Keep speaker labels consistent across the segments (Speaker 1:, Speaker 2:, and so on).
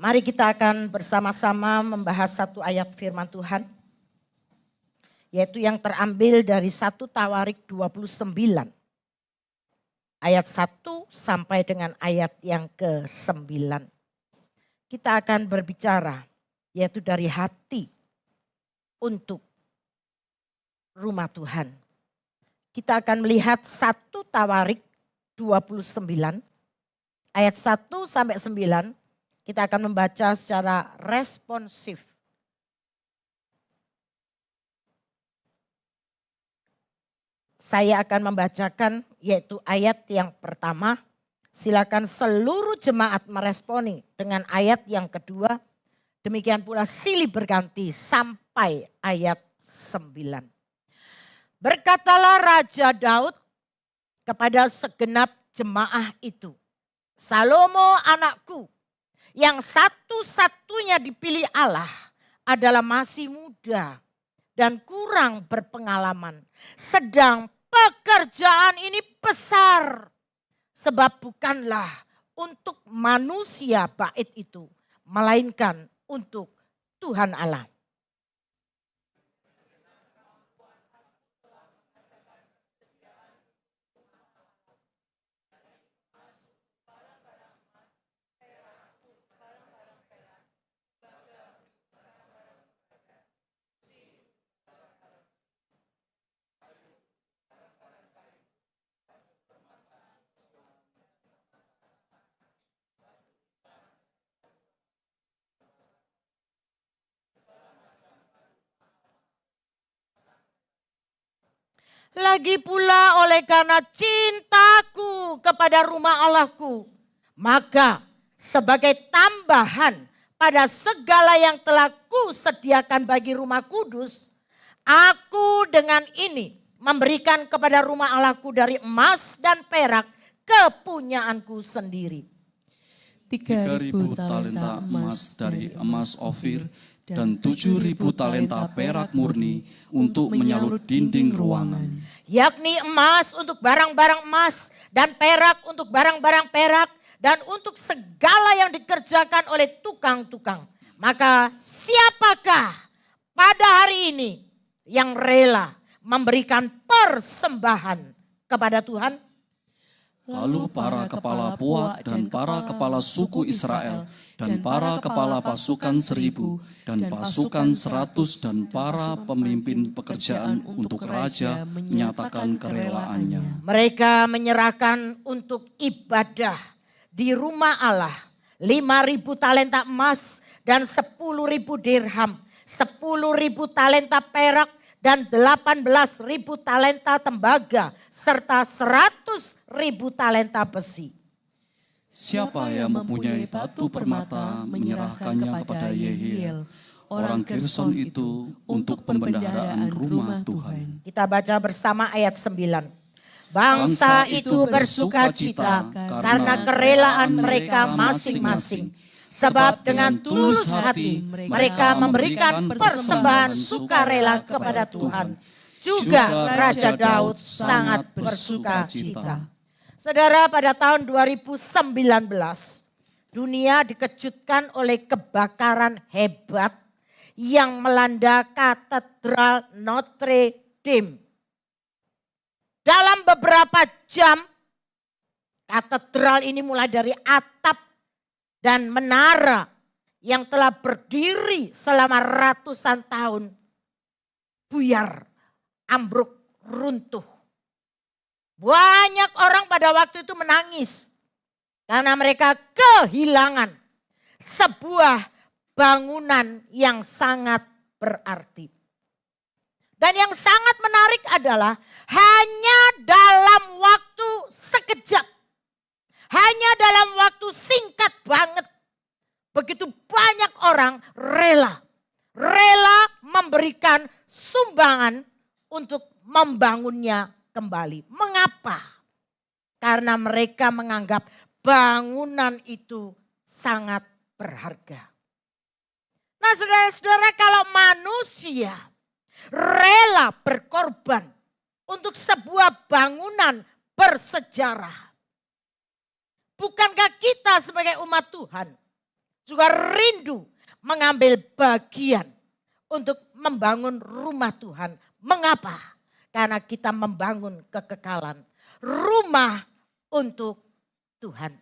Speaker 1: Mari kita akan bersama-sama membahas satu ayat firman Tuhan. Yaitu yang terambil dari 1 Tawarik 29. Ayat 1 sampai dengan ayat yang ke-9. Kita akan berbicara yaitu dari hati untuk rumah Tuhan. Kita akan melihat 1 Tawarik 29 ayat 1 sampai 9. Kita akan membaca secara responsif. Saya akan membacakan yaitu ayat yang pertama. Silakan seluruh jemaat meresponi dengan ayat yang kedua. Demikian pula silih berganti sampai ayat 9. Berkatalah Raja Daud kepada segenap jemaah itu. Salomo anakku, yang satu-satunya dipilih Allah adalah masih muda dan kurang berpengalaman. Sedang pekerjaan ini besar. Sebab bukanlah untuk manusia bait itu, melainkan untuk Tuhan Allah. Lagi pula oleh karena cintaku kepada rumah Allahku, maka sebagai tambahan pada segala yang telah kusediakan bagi rumah kudus, aku dengan ini memberikan kepada rumah Allahku dari emas dan perak kepunyaanku sendiri.
Speaker 2: 3.000 talenta emas dari emas Ofir dan 7.000 talenta perak murni untuk menyalut dinding ruangan.
Speaker 1: Yakni emas untuk barang-barang emas dan perak untuk barang-barang perak dan untuk segala yang dikerjakan oleh tukang-tukang. Maka siapakah pada hari ini yang rela memberikan persembahan kepada Tuhan?
Speaker 2: Lalu para kepala puak dan para kepala suku Israel dan para kepala pasukan 1.000 dan pasukan 100 dan para pemimpin pekerjaan untuk raja menyatakan kerelaannya.
Speaker 1: Mereka menyerahkan untuk ibadah di rumah Allah 5.000 talenta emas dan 10.000 dirham, 10.000 talenta perak dan 18.000 talenta tembaga serta 100.000 talenta besi.
Speaker 2: Siapa yang mempunyai batu permata menyerahkannya kepada Yehiel, orang Gerson itu untuk pembendaharaan rumah Tuhan.
Speaker 1: Kita baca bersama ayat 9. Bangsa itu bersukacita karena kerelaan mereka masing-masing. Sebab dengan tulus hati mereka memberikan persembahan sukarela kepada Tuhan. Juga Raja Daud sangat bersukacita. Saudara, pada tahun 2019 dunia dikejutkan oleh kebakaran hebat yang melanda Katedral Notre Dame. Dalam beberapa jam katedral ini mulai dari atap dan menara yang telah berdiri selama ratusan tahun buyar, ambruk, runtuh. Banyak orang pada waktu itu menangis karena mereka kehilangan sebuah bangunan yang sangat berarti. Dan yang sangat menarik adalah hanya dalam waktu sekejap, hanya dalam waktu singkat banget, begitu banyak orang rela memberikan sumbangan untuk membangunnya kembali. Mengapa? Karena mereka menganggap bangunan itu sangat berharga. Nah, saudara-saudara, kalau manusia rela berkorban untuk sebuah bangunan bersejarah, bukankah kita sebagai umat Tuhan juga rindu mengambil bagian untuk membangun rumah Tuhan. Mengapa? Karena kita membangun kekekalan. Rumah untuk Tuhan.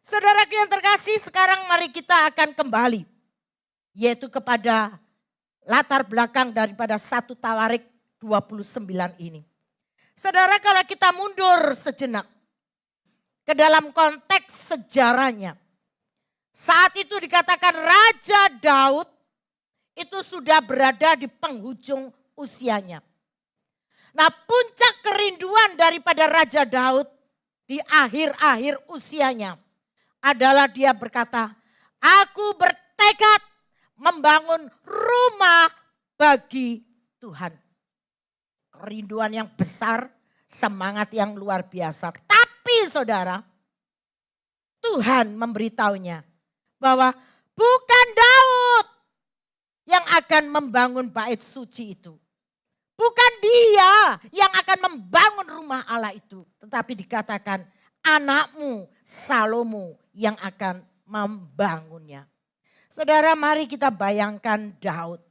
Speaker 1: Saudaraku yang terkasih, sekarang mari kita akan kembali. Yaitu kepada latar belakang daripada 1 Tawarik 29 ini. Saudara, kalau kita mundur sejenak ke dalam konteks sejarahnya. Saat itu dikatakan Raja Daud itu sudah berada di penghujung usianya. Nah, puncak kerinduan daripada Raja Daud di akhir-akhir usianya adalah dia berkata, aku bertekad membangun rumah bagi Tuhan. Kerinduan yang besar, semangat yang luar biasa. Tapi saudara, Tuhan memberitahunya bahwa bukan Daud yang akan membangun bait suci itu. Bukan dia yang akan membangun rumah Allah itu. Tetapi dikatakan anakmu Salomo yang akan membangunnya. Saudara, mari kita bayangkan Daud.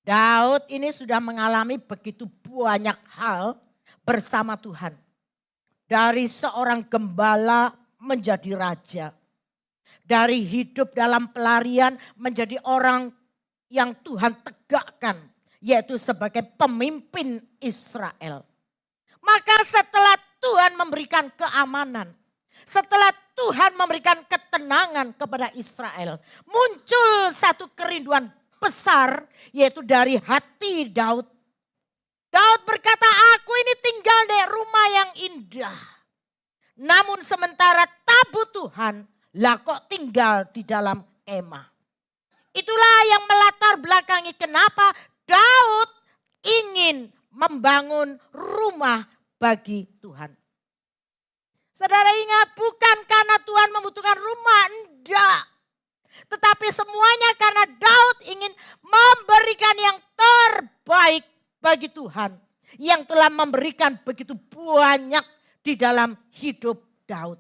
Speaker 1: Daud ini sudah mengalami begitu banyak hal bersama Tuhan. Dari seorang gembala menjadi raja. Dari hidup dalam pelarian menjadi orang yang Tuhan tegakkan. Yaitu sebagai pemimpin Israel. Maka setelah Tuhan memberikan keamanan. Setelah Tuhan memberikan ketenangan kepada Israel. Muncul satu kerinduan besar yaitu dari hati Daud. Daud berkata, aku ini tinggal di rumah yang indah. Namun sementara tabut Tuhan, lah kok tinggal di dalam kemah. Itulah yang melatar belakangi kenapa Daud ingin membangun rumah bagi Tuhan. Saudara ingat, bukan karena Tuhan membutuhkan rumah, enggak. Tetapi semuanya karena Daud ingin memberikan yang terbaik bagi Tuhan. Yang telah memberikan begitu banyak di dalam hidup Daud.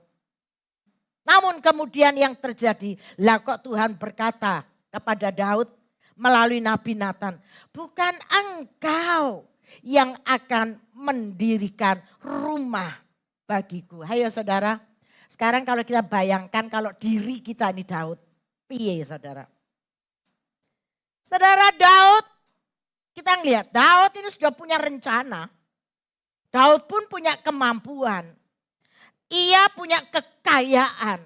Speaker 1: Namun kemudian yang terjadi, lah kok Tuhan berkata kepada Daud melalui Nabi Nathan, bukan engkau yang akan mendirikan rumah bagiku. Hayo saudara, sekarang kalau kita bayangkan kalau diri kita ini Daud, piye saudara? Saudara, Daud, kita ngelihat Daud ini sudah punya rencana. Daud pun punya kemampuan. Ia punya kekayaan.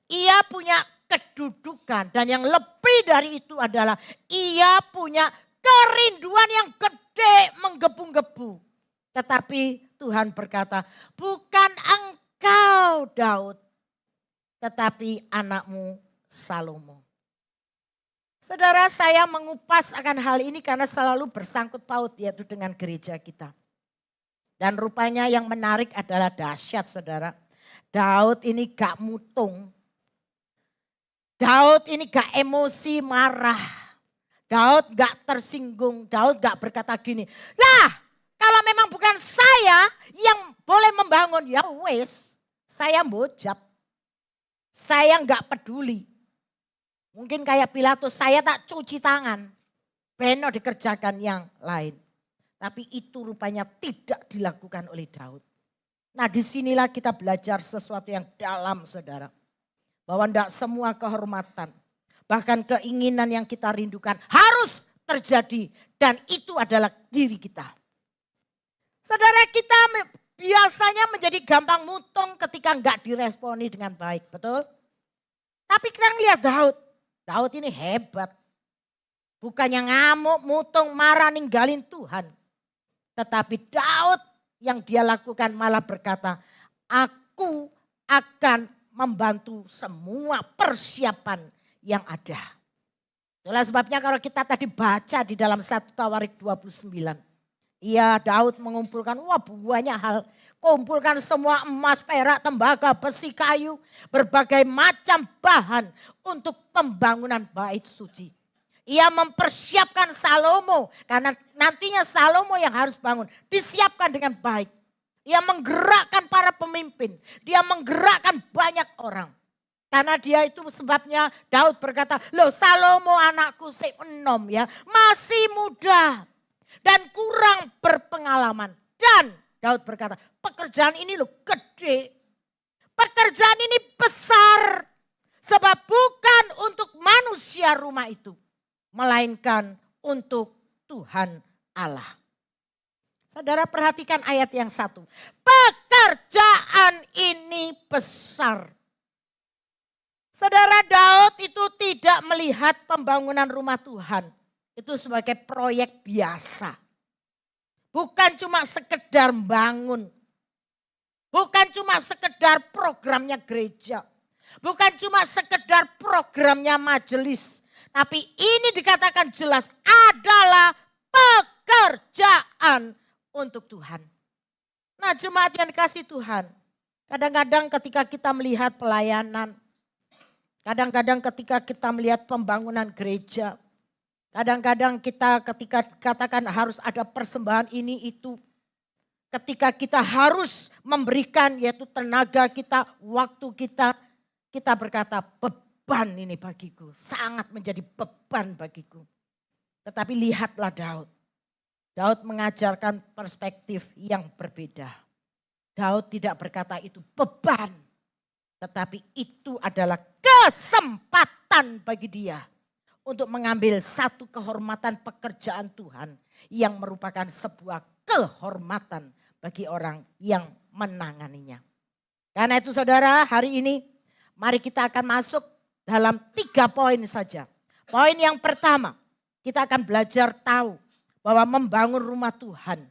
Speaker 1: Ia punya kedudukan. Dan yang lebih dari itu adalah ia punya kerinduan yang gede menggebu-gebu. Tetapi Tuhan berkata, bukan engkau Daud, tetapi anakmu Salomo. Saudara, saya mengupas akan hal ini karena selalu bersangkut paut yaitu dengan gereja kita. Dan rupanya yang menarik adalah dahsyat saudara. Daud ini gak mutung. Daud ini gak emosi marah. Daud gak tersinggung. Daud gak berkata gini. Lah kalau memang bukan saya yang boleh membangun. Ya wes saya bojap. Saya gak peduli. Mungkin kayak Pilatus saya tak cuci tangan. Beno dikerjakan yang lain. Tapi itu rupanya tidak dilakukan oleh Daud. Nah disinilah kita belajar sesuatu yang dalam saudara. Bahwa tidak semua kehormatan, bahkan keinginan yang kita rindukan harus terjadi. Dan itu adalah diri kita. Saudara, kita biasanya menjadi gampang mutung ketika enggak diresponi dengan baik, betul? Tapi kita lihat Daud. Daud ini hebat. Bukannya ngamuk, mutung, marah, ninggalin Tuhan. Tetapi Daud yang dia lakukan malah berkata, aku akan membantu semua persiapan yang ada. Itulah sebabnya kalau kita tadi baca di dalam 1 Tawarik 29. Iya, Daud mengumpulkan banyak hal. Kumpulkan semua emas, perak, tembaga, besi, kayu. Berbagai macam bahan untuk pembangunan bait suci. Ia mempersiapkan Salomo karena nantinya Salomo yang harus bangun. Disiapkan dengan baik. Ia menggerakkan para pemimpin. Dia menggerakkan banyak orang. Karena dia itu sebabnya Daud berkata, loh Salomo anakku enom ya, masih muda dan kurang berpengalaman. Dan Daud berkata, pekerjaan ini loh gede, pekerjaan ini besar. Sebab bukan untuk manusia rumah itu, melainkan untuk Tuhan Allah. Saudara perhatikan ayat yang 1. Pekerjaan ini besar. Saudara, Daud itu tidak melihat pembangunan rumah Tuhan itu sebagai proyek biasa. Bukan cuma sekedar bangun. Bukan cuma sekedar programnya gereja. Bukan cuma sekedar programnya majelis. Tapi ini dikatakan jelas adalah pekerjaan untuk Tuhan. Nah, jemaat yang dikasih Tuhan. Kadang-kadang ketika kita melihat pelayanan. Kadang-kadang ketika kita melihat pembangunan gereja. Kadang-kadang kita ketika dikatakan harus ada persembahan ini itu. Ketika kita harus memberikan yaitu tenaga kita, waktu kita. Kita berkata beban ini bagiku. Sangat menjadi beban bagiku. Tetapi lihatlah Daud. Daud mengajarkan perspektif yang berbeda. Daud tidak berkata itu beban. Tetapi itu adalah kesempatan bagi dia. Untuk mengambil satu kehormatan pekerjaan Tuhan. Yang merupakan sebuah kehormatan bagi orang yang menanganinya. Karena itu saudara, hari ini mari kita akan masuk dalam 3 poin saja. Poin yang pertama, kita akan belajar tahu bahwa membangun rumah Tuhan,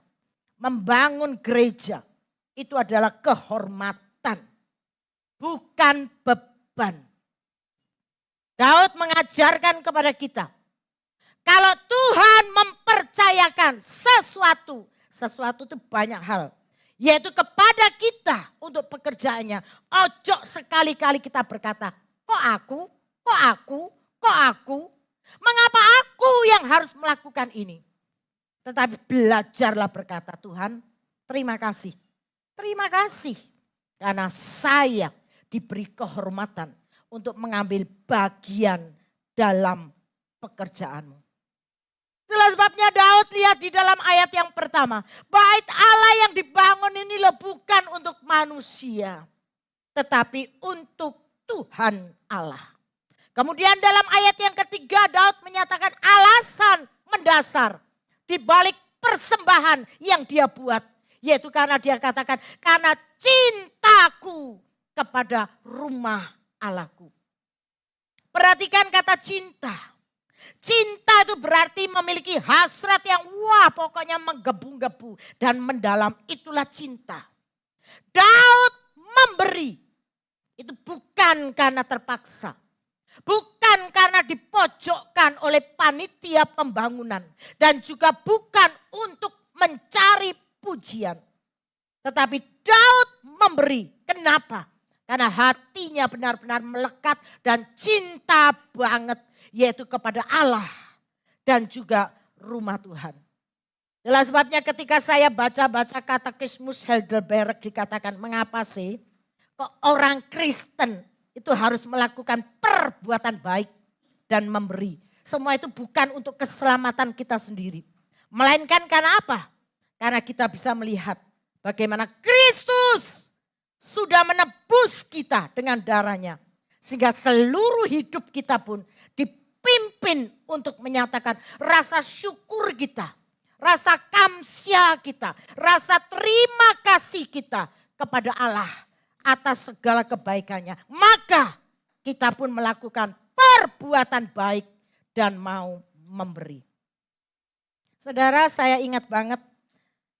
Speaker 1: membangun gereja, itu adalah kehormatan, bukan beban. Daud mengajarkan kepada kita, kalau Tuhan mempercayakan sesuatu itu banyak hal. Yaitu kepada kita untuk pekerjaannya. Ojo sekali-kali kita berkata, kok aku? Mengapa aku yang harus melakukan ini? Tetapi belajarlah berkata, Tuhan terima kasih. Terima kasih. Karena saya diberi kehormatan untuk mengambil bagian dalam pekerjaanmu. Itulah sebabnya Daud lihat di dalam ayat yang pertama. Bait Allah yang dibangun ini loh bukan untuk manusia. Tetapi untuk Tuhan Allah. Kemudian dalam ayat yang ketiga Daud menyatakan alasan mendasar. Di balik persembahan yang dia buat. Yaitu karena dia katakan karena cintaku kepada rumah Allahku. Perhatikan kata cinta. Cinta itu berarti memiliki hasrat yang pokoknya menggebu-gebu dan mendalam, itulah cinta. Daud memberi, itu bukan karena terpaksa. Bukan karena dipojokkan oleh panitia pembangunan. Dan juga bukan untuk mencari pujian. Tetapi Daud memberi, kenapa? Karena hatinya benar-benar melekat dan cinta banget. Yaitu kepada Allah dan juga rumah Tuhan. Itulah sebabnya ketika saya baca-baca katekismus Heidelberg dikatakan mengapa sih kok orang Kristen itu harus melakukan perbuatan baik dan memberi. Semua itu bukan untuk keselamatan kita sendiri. Melainkan karena apa? Karena kita bisa melihat bagaimana Kristus sudah menebus kita dengan darahnya. Sehingga seluruh hidup kita pun dipimpin untuk menyatakan rasa syukur kita, rasa kamsya kita, rasa terima kasih kita kepada Allah atas segala kebaikannya. Maka kita pun melakukan perbuatan baik dan mau memberi. Saudara, saya ingat banget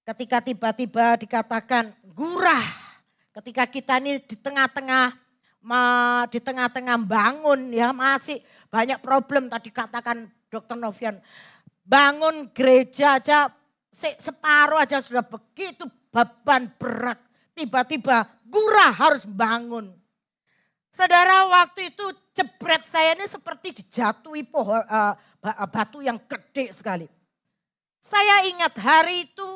Speaker 1: ketika tiba-tiba dikatakan gurah. Ketika kita ini di tengah-tengah bangun ya masih banyak problem tadi katakan Dr. Novian. Bangun gereja aja separuh aja sudah begitu beban berat. Tiba-tiba gurah harus bangun. Saudara waktu itu jebret saya ini seperti dijatuhi batu yang gede sekali. Saya ingat hari itu,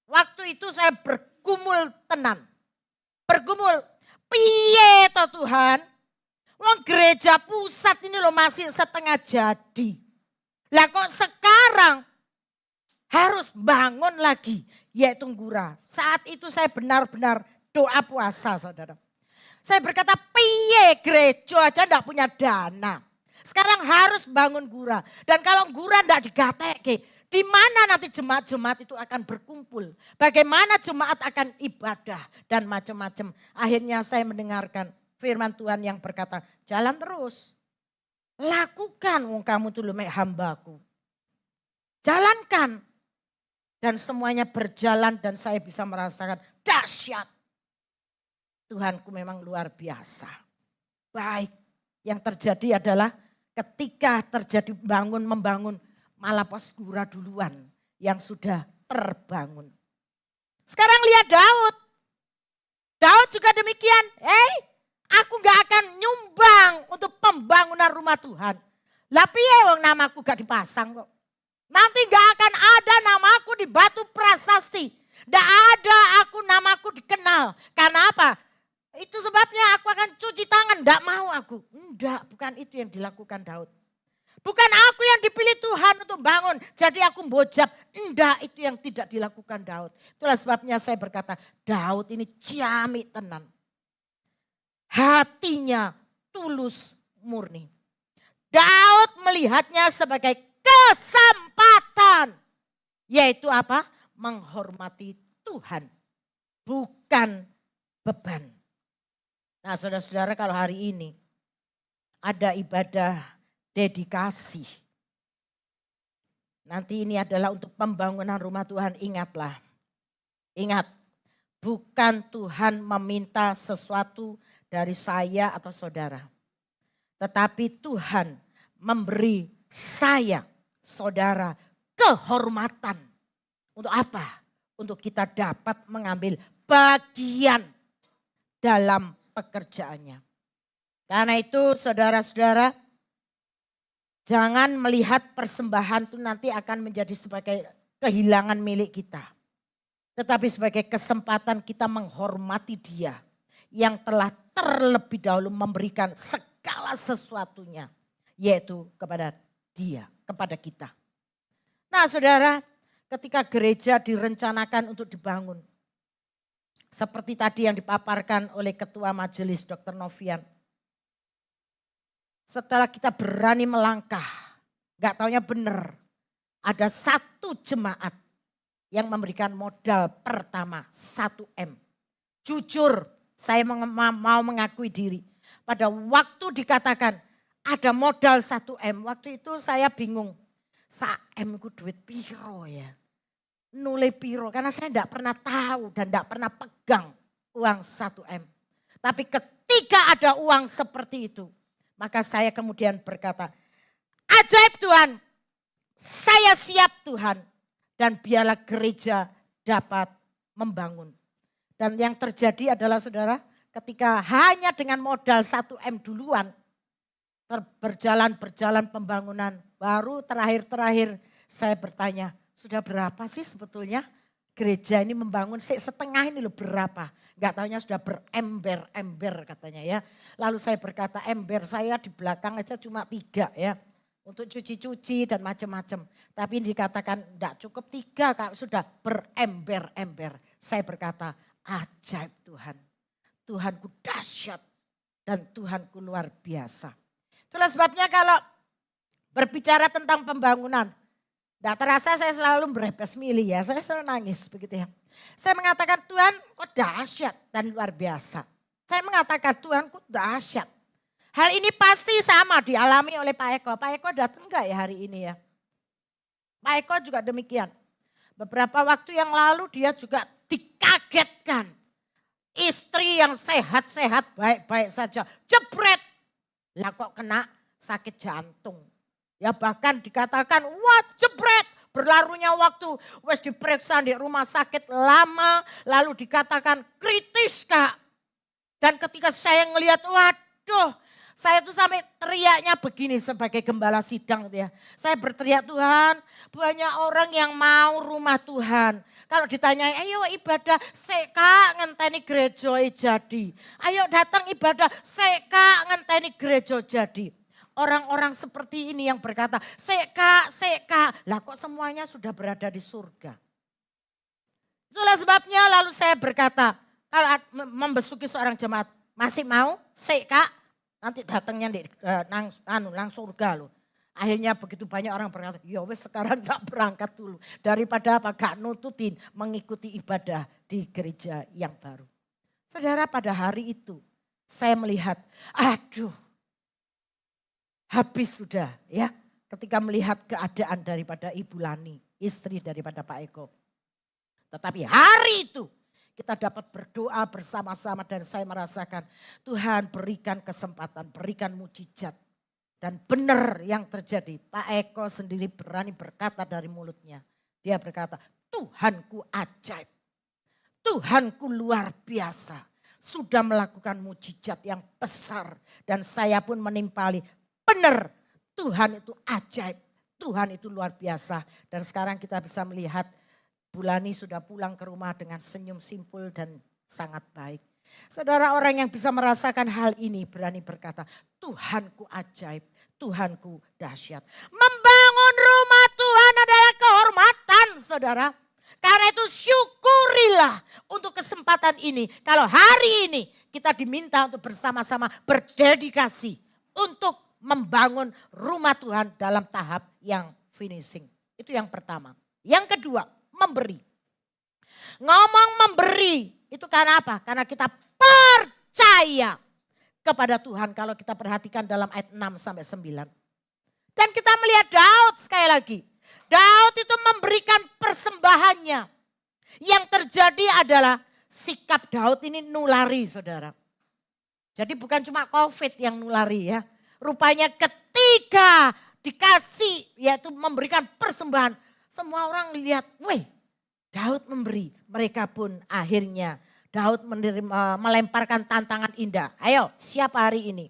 Speaker 1: waktu itu saya bergumul tenan. Bergumul, piye toh Tuhan? Wong gereja pusat ini loh masih setengah jadi. Lah kok sekarang harus bangun lagi, yaitu Ngura. Saat itu saya benar-benar doa puasa, saudara. Saya berkata, piye gereja aja enggak punya dana. Sekarang harus bangun Ngura. Dan kalau Ngura enggak digateke, di mana nanti jemaat-jemaat itu akan berkumpul. Bagaimana jemaat akan ibadah dan macam-macam. Akhirnya saya mendengarkan firman Tuhan yang berkata, jalan terus. Lakukan, wong kamu tuh mek hambaku. Jalankan. Dan semuanya berjalan dan saya bisa merasakan dahsyat. Tuhanku memang luar biasa. Baik, yang terjadi adalah ketika terjadi membangun, malah pos Ngura duluan yang sudah terbangun. Sekarang lihat Daud. Daud juga demikian. Aku gak akan nyumbang untuk pembangunan rumah Tuhan. Lah piye wong namaku gak dipasang kok. Nanti gak akan ada namaku di batu prasasti. Gak ada namaku dikenal. Karena apa? Itu sebabnya aku akan cuci tangan. Gak mau aku. Enggak, bukan itu yang dilakukan Daud. Bukan aku yang dipilih Tuhan untuk bangun. Jadi aku bojab. Enggak, itu yang tidak dilakukan Daud. Itulah sebabnya saya berkata, Daud ini ciamik tenan. Hatinya tulus murni. Daud melihatnya sebagai kesempatan. Yaitu apa? Menghormati Tuhan. Bukan beban. Nah saudara-saudara, kalau hari ini ada ibadah dedikasi. Nanti ini adalah untuk pembangunan rumah Tuhan, ingatlah. Ingat, bukan Tuhan meminta sesuatu dari saya atau saudara. Tetapi Tuhan memberi saya, saudara, kehormatan. Untuk apa? Untuk kita dapat mengambil bagian dalam pekerjaannya. Karena itu saudara-saudara, jangan melihat persembahan itu nanti akan menjadi sebagai kehilangan milik kita. Tetapi sebagai kesempatan kita menghormati Dia yang telah terlebih dahulu memberikan segala sesuatunya. Yaitu kepada Dia, kepada kita. Nah saudara, ketika gereja direncanakan untuk dibangun. Seperti tadi yang dipaparkan oleh Ketua Majelis Dr. Novian. Setelah kita berani melangkah, gak taunya benar. Ada satu jemaat yang memberikan modal pertama 1M. Jujur, saya mau mengakui diri. Pada waktu dikatakan ada modal 1M, waktu itu saya bingung. 1M itu duit piro ya? Nule piro, karena saya tidak pernah tahu dan tidak pernah pegang uang 1M. Tapi ketika ada uang seperti itu, maka saya kemudian berkata, ajaib Tuhan, saya siap Tuhan. Dan biarlah gereja dapat membangun. Dan yang terjadi adalah saudara, ketika hanya dengan modal 1M duluan, berjalan pembangunan, baru terakhir saya bertanya, sudah berapa sih sebetulnya gereja ini membangun? Setengah ini loh berapa? Gak taunya sudah berember-ember katanya ya. Lalu saya berkata ember saya di belakang aja cuma 3 ya. Untuk cuci-cuci dan macam-macam. Tapi dikatakan enggak cukup 3 kalau sudah berember-ember. Saya berkata ajaib Tuhan. Tuhanku dahsyat dan Tuhanku luar biasa. Itulah sebabnya kalau berbicara tentang pembangunan. Tidak terasa saya selalu berepes milih ya, saya selalu nangis begitu ya. Saya mengatakan Tuhan kok dahsyat dan luar biasa. Saya mengatakan Tuhan kok dahsyat. Hal ini pasti sama dialami oleh Pak Eko. Pak Eko datang enggak ya hari ini ya? Pak Eko juga demikian. Beberapa waktu yang lalu dia juga dikagetkan. Istri yang sehat-sehat baik-baik saja. Jebret. Lah kok kena sakit jantung. Ya bahkan dikatakan wah jebret, berlarunya waktu wes diperiksa di rumah sakit lama, lalu dikatakan kritis Kak. Dan ketika saya ngelihat waduh Saya tuh sampai teriaknya begini sebagai gembala sidang gitu ya. Saya berteriak, Tuhan, banyak orang yang mau rumah Tuhan. Kalau ditanya, ayo ibadah, seka ngenteni gereja jadi. Ayo datang ibadah, seka ngenteni gereja jadi. Orang-orang seperti ini yang berkata, seka. Lah kok semuanya sudah berada di surga. Itulah sebabnya lalu saya berkata, kalau membesuki seorang jemaat, masih mau seka? Nanti datangnya nang surga loh. Akhirnya begitu banyak orang berkata, ya wes sekarang tak berangkat dulu. Daripada apa gak nututin mengikuti ibadah di gereja yang baru. Saudara, pada hari itu saya melihat, aduh habis sudah ya. Ketika melihat keadaan daripada Ibu Lani, istri daripada Pak Eko. Tetapi hari itu kita dapat berdoa bersama-sama dan saya merasakan Tuhan berikan kesempatan, berikan mujizat. Dan benar yang terjadi, Pak Eko sendiri berani berkata dari mulutnya. Dia berkata, Tuhanku ajaib, Tuhanku luar biasa. Sudah melakukan mujizat yang besar dan saya pun menimpali. Benar, Tuhan itu ajaib, Tuhan itu luar biasa. Dan sekarang kita bisa melihat Bulani sudah pulang ke rumah dengan senyum simpul dan sangat baik. Saudara, orang yang bisa merasakan hal ini berani berkata, Tuhanku ajaib, Tuhanku dahsyat. Membangun rumah Tuhan adalah kehormatan, saudara. Karena itu syukurilah untuk kesempatan ini. Kalau hari ini kita diminta untuk bersama-sama berdedikasi untuk membangun rumah Tuhan dalam tahap yang finishing. Itu yang pertama. Yang kedua, memberi. Ngomong memberi itu karena apa? Karena kita percaya kepada Tuhan kalau kita perhatikan dalam ayat 6 sampai 9. Dan kita melihat Daud sekali lagi. Daud itu memberikan persembahannya. Yang terjadi adalah sikap Daud ini nulari, saudara. Jadi bukan cuma COVID yang nulari ya. Rupanya ketika dikasih yaitu memberikan persembahan. Semua orang lihat, weh Daud memberi. Mereka pun akhirnya Daud melemparkan tantangan indah. Ayo siapa hari ini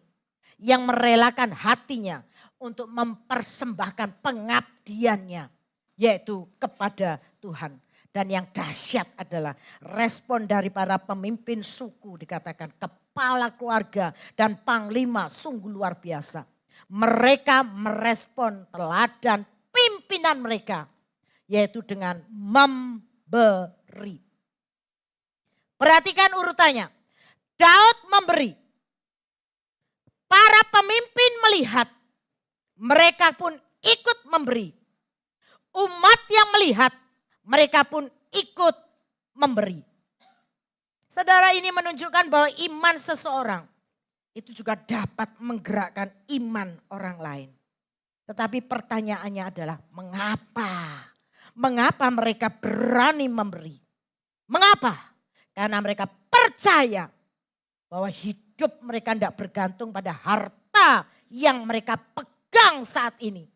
Speaker 1: yang merelakan hatinya untuk mempersembahkan pengabdiannya. Yaitu kepada Tuhan. Dan yang dahsyat adalah respon dari para pemimpin suku dikatakan kepala keluarga dan panglima sungguh luar biasa. Mereka merespon teladan pimpinan mereka. Yaitu dengan memberi. Perhatikan urutannya. Daud memberi. Para pemimpin melihat. Mereka pun ikut memberi. Umat yang melihat. Mereka pun ikut memberi. Saudara, ini menunjukkan bahwa iman seseorang. Itu juga dapat menggerakkan iman orang lain. Tetapi pertanyaannya adalah mengapa? Mengapa mereka berani memberi? Mengapa? Karena mereka percaya bahwa hidup mereka tidak bergantung pada harta yang mereka pegang saat ini.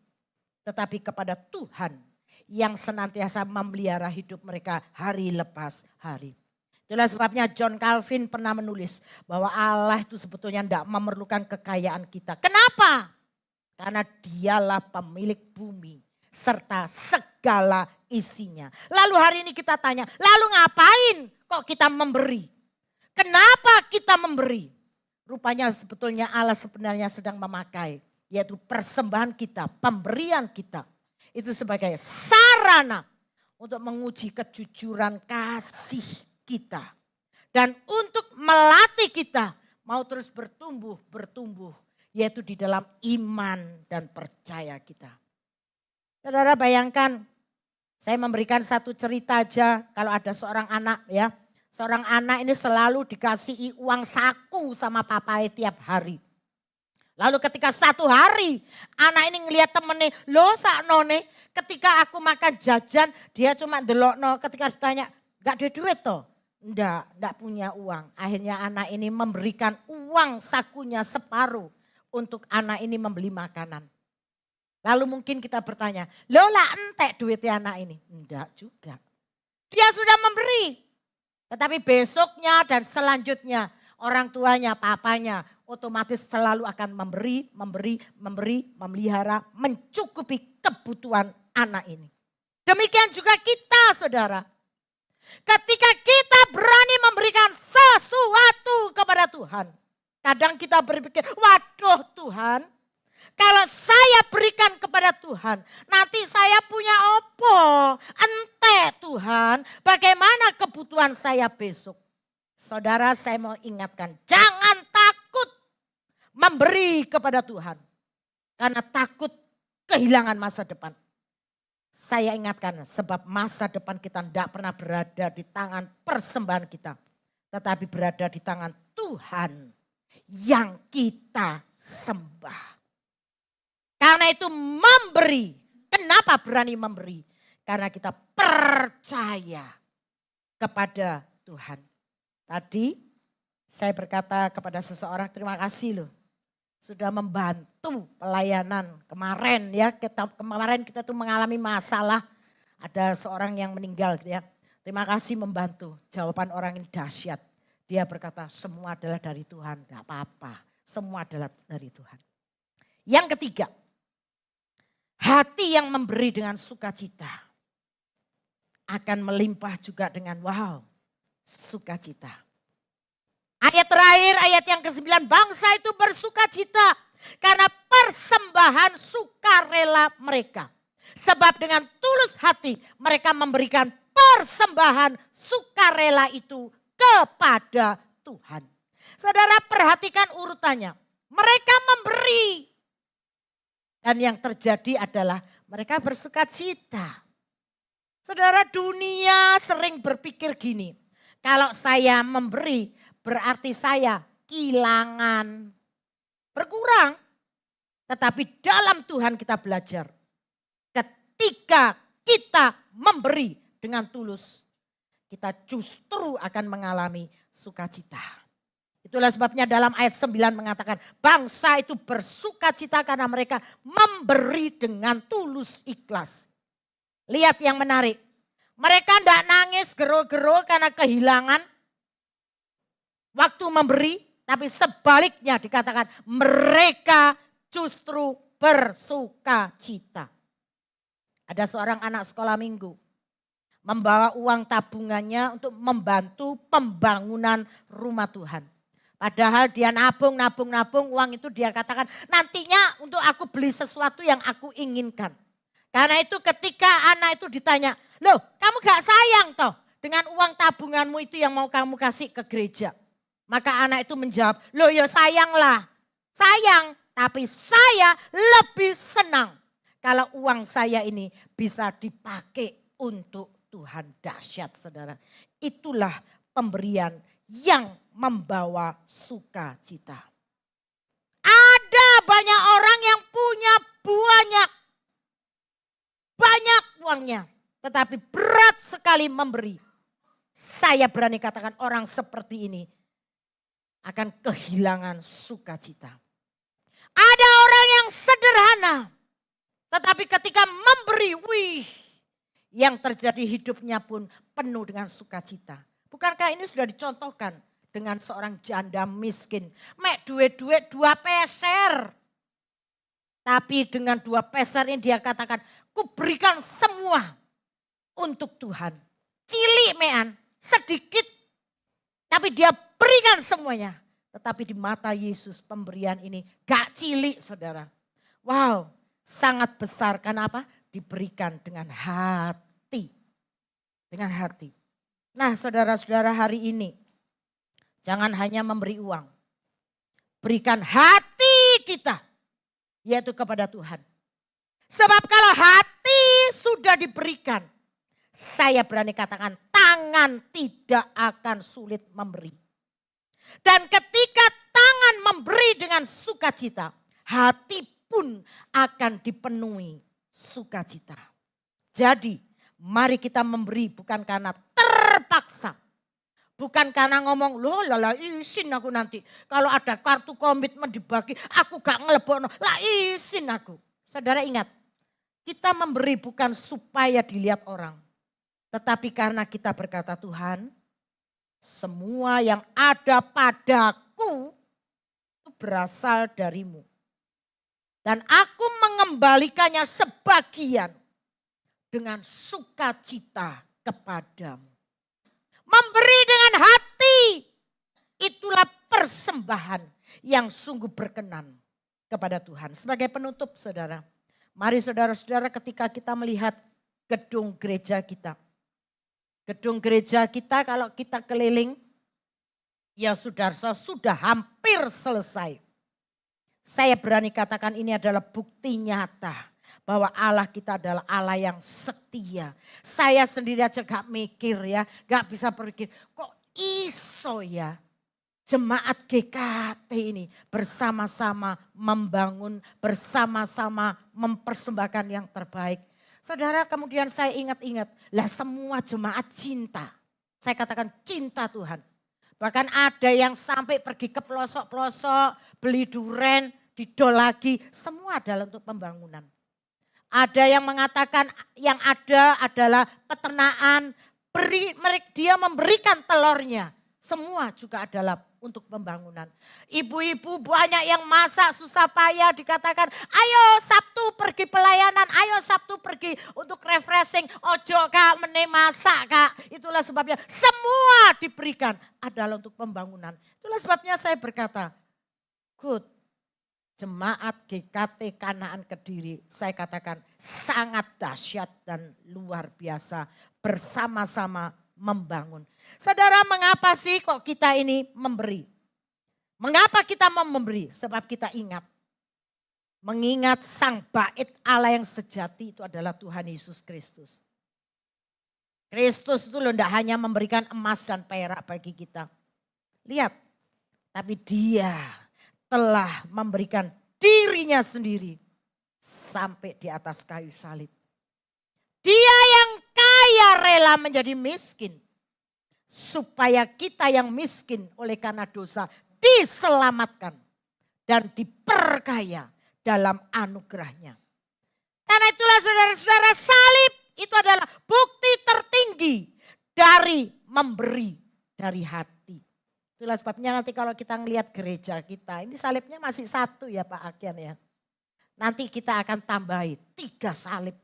Speaker 1: Tetapi kepada Tuhan yang senantiasa memelihara hidup mereka hari lepas hari. Itulah sebabnya John Calvin pernah menulis bahwa Allah itu sebetulnya tidak memerlukan kekayaan kita. Kenapa? Karena dialah pemilik bumi serta segala isinya. Lalu hari ini kita tanya, lalu ngapain kok kita memberi? Kenapa kita memberi? Rupanya sebetulnya Allah sebenarnya sedang memakai, yaitu persembahan kita, pemberian kita. Itu sebagai sarana untuk menguji kejujuran kasih kita. Dan untuk melatih kita mau terus bertumbuh, yaitu di dalam iman dan percaya kita. Saudara bayangkan, saya memberikan satu cerita aja kalau ada seorang anak ya. Seorang anak ini selalu dikasihi uang saku sama papanya tiap hari. Lalu ketika satu hari anak ini ngelihat temennya, loh saknone ketika aku makan jajan dia cuma delokno, ketika ditanya gak ada duit toh? Enggak punya uang. Akhirnya anak ini memberikan uang sakunya separuh untuk anak ini membeli makanan. Lalu mungkin kita bertanya, loh lah entek duitnya anak ini? Enggak juga. Dia sudah memberi. Tetapi besoknya dan selanjutnya orang tuanya, papanya otomatis selalu akan memberi, memelihara, mencukupi kebutuhan anak ini. Demikian juga kita, saudara. Ketika kita berani memberikan sesuatu kepada Tuhan. Kadang kita berpikir, waduh Tuhan, kalau saya berikan kepada Tuhan, nanti saya punya opo? Ente Tuhan, bagaimana kebutuhan saya besok? Saudara, saya mau ingatkan, jangan takut memberi kepada Tuhan. Karena takut kehilangan masa depan. Saya ingatkan, sebab masa depan kita tidak pernah berada di tangan persembahan kita. Tetapi berada di tangan Tuhan yang kita sembah. Karena itu memberi. Kenapa berani memberi? Karena kita percaya kepada Tuhan. Tadi saya berkata kepada seseorang, terima kasih loh. Sudah membantu pelayanan kemarin ya. Kemarin kita tuh mengalami masalah. Ada seorang yang meninggal ya. Terima kasih membantu. Jawaban orang ini dahsyat. Dia berkata semua adalah dari Tuhan. Tidak apa-apa. Semua adalah dari Tuhan. Yang ketiga. Hati yang memberi dengan sukacita akan melimpah juga dengan sukacita. Ayat terakhir, ayat yang ke-9, bangsa itu bersukacita karena persembahan sukarela mereka. Sebab dengan tulus hati mereka memberikan persembahan sukarela itu kepada Tuhan. Saudara perhatikan urutannya, mereka memberi. Dan yang terjadi adalah mereka bersukacita. Saudara, dunia sering berpikir gini, kalau saya memberi berarti saya kehilangan, berkurang. Tetapi dalam Tuhan kita belajar, ketika kita memberi dengan tulus, kita justru akan mengalami sukacita. Itulah sebabnya dalam ayat 9 mengatakan bangsa itu bersukacita karena mereka memberi dengan tulus ikhlas. Lihat yang menarik. Mereka tidak nangis gero-gero karena kehilangan waktu memberi. Tapi sebaliknya dikatakan mereka justru bersukacita. Ada seorang anak sekolah minggu. Membawa uang tabungannya untuk membantu pembangunan rumah Tuhan. Padahal dia nabung, uang itu dia katakan nantinya untuk aku beli sesuatu yang aku inginkan. Karena itu ketika anak itu ditanya, loh kamu gak sayang toh dengan uang tabunganmu itu yang mau kamu kasih ke gereja. Maka anak itu menjawab, loh ya sayanglah, sayang tapi saya lebih senang kalau uang saya ini bisa dipakai untuk Tuhan. Dahsyat saudara, itulah pemberian yang membawa sukacita. Ada banyak orang yang punya banyak uangnya, tetapi berat sekali memberi. Saya berani katakan orang seperti ini akan kehilangan sukacita. Ada orang yang sederhana, tetapi ketika memberi, yang terjadi hidupnya pun penuh dengan sukacita. Bukankah ini sudah dicontohkan dengan seorang janda miskin. Mek duit-duit 2 peser. Tapi dengan 2 peser ini dia katakan, ku berikan semua untuk Tuhan. Cilik mean, sedikit. Tapi dia berikan semuanya. Tetapi di mata Yesus pemberian ini gak cilik saudara. Wow, sangat besar. Kenapa? Diberikan dengan hati. Dengan hati. Nah saudara-saudara hari ini, jangan hanya memberi uang. Berikan hati kita, yaitu kepada Tuhan. Sebab kalau hati sudah diberikan, saya berani katakan tangan tidak akan sulit memberi. Dan ketika tangan memberi dengan sukacita, hati pun akan dipenuhi sukacita. Jadi mari kita memberi bukan karena terpaksa. Bukan karena ngomong, loh lala izin aku nanti. Kalau ada kartu komitmen dibagi, aku gak ngelebokno. Lah izin aku. Saudara ingat, kita memberi bukan supaya dilihat orang. Tetapi karena kita berkata Tuhan, Semua yang ada padaku itu berasal darimu. Dan aku mengembalikannya sebagian dengan sukacita kepadamu. Memberi dengan hati, itulah persembahan yang sungguh berkenan kepada Tuhan. Sebagai penutup saudara, mari saudara-saudara ketika kita melihat gedung gereja kita. Gedung gereja kita kalau kita keliling, ya saudara sudah hampir selesai. Saya berani katakan ini adalah bukti nyata bahwa Allah kita adalah Allah yang setia. Saya sendiri aja gak mikir ya, gak bisa berpikir kok iso ya jemaat GKT ini bersama-sama membangun, bersama-sama mempersembahkan yang terbaik. Saudara, kemudian saya ingat-ingat, lah semua jemaat cinta. Saya katakan cinta Tuhan. Bahkan ada yang sampai pergi ke pelosok-pelosok, beli duren, didol lagi. Semua adalah untuk pembangunan. Ada yang mengatakan yang ada adalah peternakan, dia memberikan telurnya. Semua juga adalah untuk pembangunan. Ibu-ibu banyak yang masak susah payah dikatakan, ayo Sabtu pergi pelayanan, ayo Sabtu pergi untuk refreshing. Ojo kak, mene masak kak. Itulah sebabnya semua diberikan adalah untuk pembangunan. Itulah sebabnya saya berkata, good. Jemaat GKT Kanaan Kediri, saya katakan sangat dahsyat dan luar biasa bersama-sama membangun. Saudara, mengapa sih kok kita ini memberi? Mengapa kita mau memberi? Sebab kita ingat. Mengingat sang bait Allah yang sejati itu adalah Tuhan Yesus Kristus. Kristus itu loh tidak hanya memberikan emas dan perak bagi kita. Lihat, tapi dia telah memberikan dirinya sendiri sampai di atas kayu salib. Dia yang kaya rela menjadi miskin. Supaya kita yang miskin oleh karena dosa diselamatkan dan diperkaya dalam anugerahnya. Karena itulah saudara-saudara, salib itu adalah bukti tertinggi dari memberi dari hati. Itulah sebabnya nanti kalau kita ngelihat gereja kita, ini salibnya masih satu ya Pak Akian ya. Nanti kita akan tambahi 3 salib.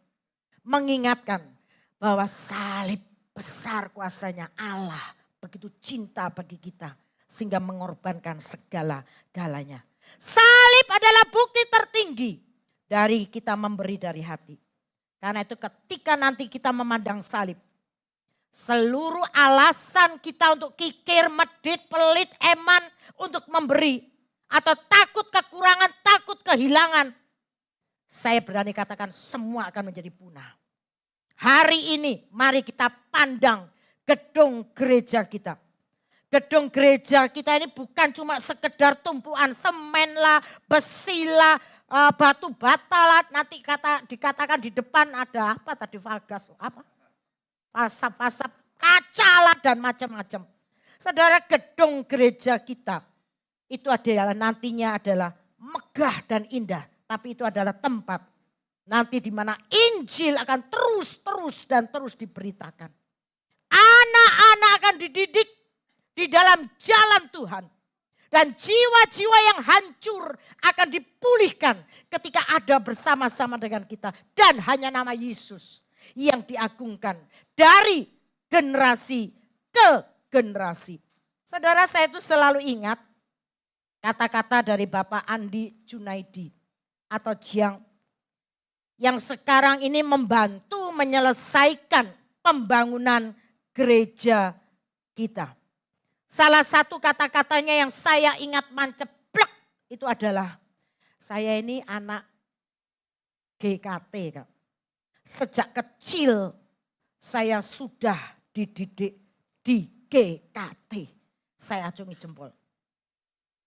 Speaker 1: Mengingatkan bahwa salib besar kuasanya Allah. Begitu cinta bagi kita sehingga mengorbankan segala-galanya. Salib adalah bukti tertinggi dari kita memberi dari hati. Karena itu ketika nanti kita memandang salib, seluruh alasan kita untuk kikir, medit, pelit, eman untuk memberi. Atau takut kekurangan, takut kehilangan. Saya berani katakan semua akan menjadi punah. Hari ini mari kita pandang gedung gereja kita. Gedung gereja kita ini bukan cuma sekedar tumpuan semen lah, besi lah, batu bata lah. Nanti dikatakan di depan ada apa tadi, valgas, apa? Pasap-pasap, kaca lah dan macam-macam. Saudara, gedung gereja kita itu adalah nantinya adalah megah dan indah. Tapi itu adalah tempat nanti di mana Injil akan terus diberitakan. Anak-anak akan dididik di dalam jalan Tuhan. Dan jiwa-jiwa yang hancur akan dipulihkan ketika ada bersama-sama dengan kita. Dan hanya nama Yesus yang diagungkan dari generasi ke generasi. Saudara, saya itu selalu ingat kata-kata dari Bapak Andi Junaidi atau Jiang yang sekarang ini membantu menyelesaikan pembangunan gereja kita. Salah satu kata-katanya yang saya ingat manceplek itu adalah, saya ini anak GKT Kak. Sejak kecil saya sudah dididik di GKT. Saya acungi jempol.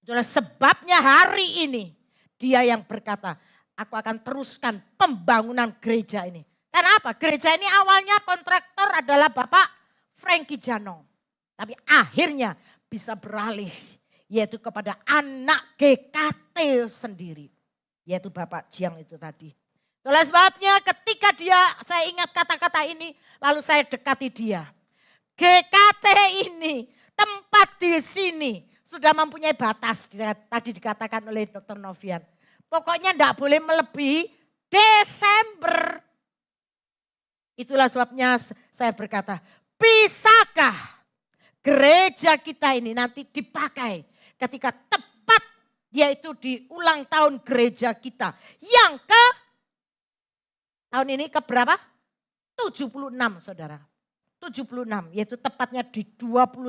Speaker 1: Itulah sebabnya hari ini dia yang berkata, aku akan teruskan pembangunan gereja ini. Karena apa? Gereja ini awalnya kontraktor adalah Bapak Frankie Janong. Tapi akhirnya bisa beralih yaitu kepada anak GKT sendiri. Yaitu Bapak Jiang itu tadi. Itulah sebabnya ketika saya ingat kata-kata ini, lalu saya dekati dia. GKT ini tempat di sini sudah mempunyai batas, tadi dikatakan oleh Dr. Novian. Pokoknya tidak boleh melebihi Desember. Itulah sebabnya saya berkata, bisakah gereja kita ini nanti dipakai ketika tepat yaitu di ulang tahun gereja kita. Yang ke tahun ini ke berapa? 76 saudara. 76 yaitu tepatnya di 25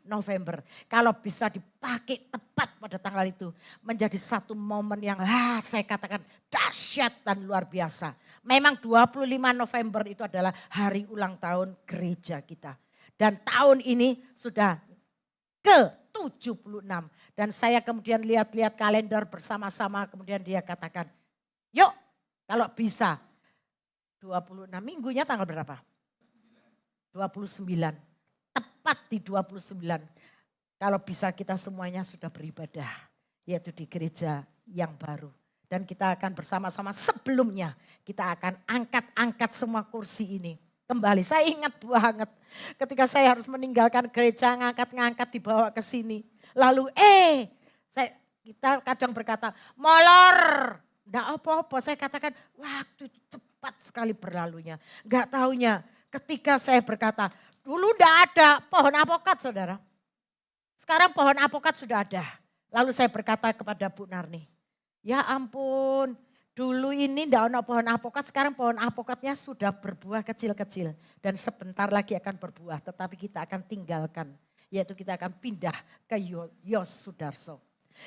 Speaker 1: November. Kalau bisa dipakai tepat pada tanggal itu menjadi satu momen yang saya katakan dahsyat dan luar biasa. Memang 25 November itu adalah hari ulang tahun gereja kita. Dan tahun ini sudah ke-76. Dan saya kemudian lihat-lihat kalender bersama-sama kemudian dia katakan, yuk kalau bisa 26 minggunya tanggal berapa? 29, tepat di 29. Kalau bisa kita semuanya sudah beribadah, yaitu di gereja yang baru. Dan kita akan bersama-sama sebelumnya, kita akan angkat-angkat semua kursi ini. Kembali, saya ingat banget ketika saya harus meninggalkan gereja, ngangkat-ngangkat dibawa ke sini. Lalu kita kadang berkata, molor, enggak apa-apa. Saya katakan, waktu itu cepat sekali berlalunya. Enggak taunya. Ketika saya berkata, dulu enggak ada pohon apokat saudara. Sekarang pohon apokat sudah ada. Lalu saya berkata kepada Bu Narni, ya ampun dulu ini enggak ada pohon apokat, sekarang pohon apokatnya sudah berbuah kecil-kecil. Dan sebentar lagi akan berbuah, tetapi kita akan tinggalkan. Yaitu kita akan pindah ke Yos Sudarso.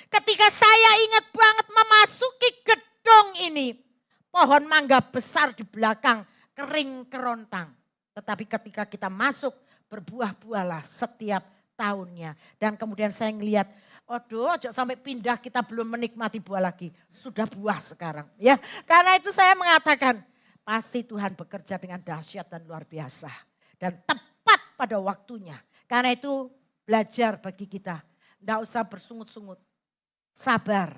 Speaker 1: Ketika saya ingat banget memasuki gedung ini, pohon mangga besar di belakang kering kerontang. Tetapi ketika kita masuk berbuah-buahlah setiap tahunnya. Dan kemudian saya ngelihat, aduh sampai pindah kita belum menikmati buah lagi. Sudah buah sekarang. Ya, karena itu saya mengatakan pasti Tuhan bekerja dengan dahsyat dan luar biasa. Dan tepat pada waktunya. Karena itu belajar bagi kita. Tidak usah bersungut-sungut. Sabar.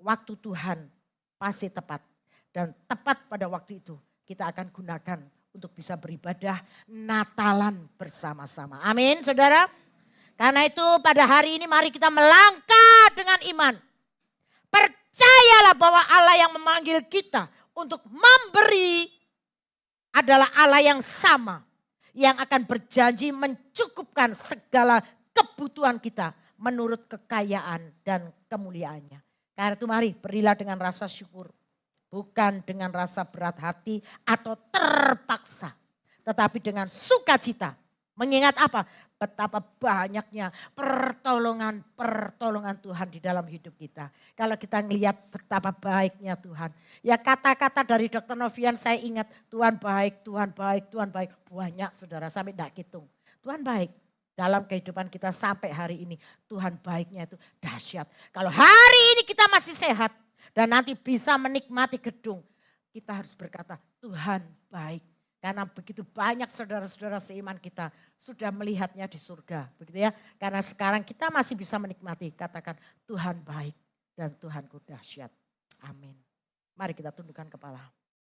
Speaker 1: Waktu Tuhan pasti tepat. Dan tepat pada waktu itu kita akan gunakan untuk bisa beribadah Natalan bersama-sama. Amin saudara. Karena itu pada hari ini mari kita melangkah dengan iman. Percayalah bahwa Allah yang memanggil kita untuk memberi adalah Allah yang sama. Yang akan berjanji mencukupkan segala kebutuhan kita menurut kekayaan dan kemuliaannya. Karena itu mari berilah dengan rasa syukur. Bukan dengan rasa berat hati atau terpaksa. Tetapi dengan sukacita. Mengingat apa? Betapa banyaknya pertolongan Tuhan di dalam hidup kita. Kalau kita ngelihat betapa baiknya Tuhan. Ya kata-kata dari Dr. Novian saya ingat. Tuhan baik, Tuhan baik, Tuhan baik. Banyak saudara sampai tidak hitung. Tuhan baik. Dalam kehidupan kita sampai hari ini. Tuhan baiknya itu dahsyat. Kalau hari ini kita masih sehat. Dan nanti bisa menikmati gedung. Kita harus berkata Tuhan baik. Karena begitu banyak saudara-saudara seiman kita sudah melihatnya di surga. Begitu ya. Karena sekarang kita masih bisa menikmati. Katakan Tuhan baik dan Tuhanku dahsyat. Amin. Mari kita tundukkan kepala.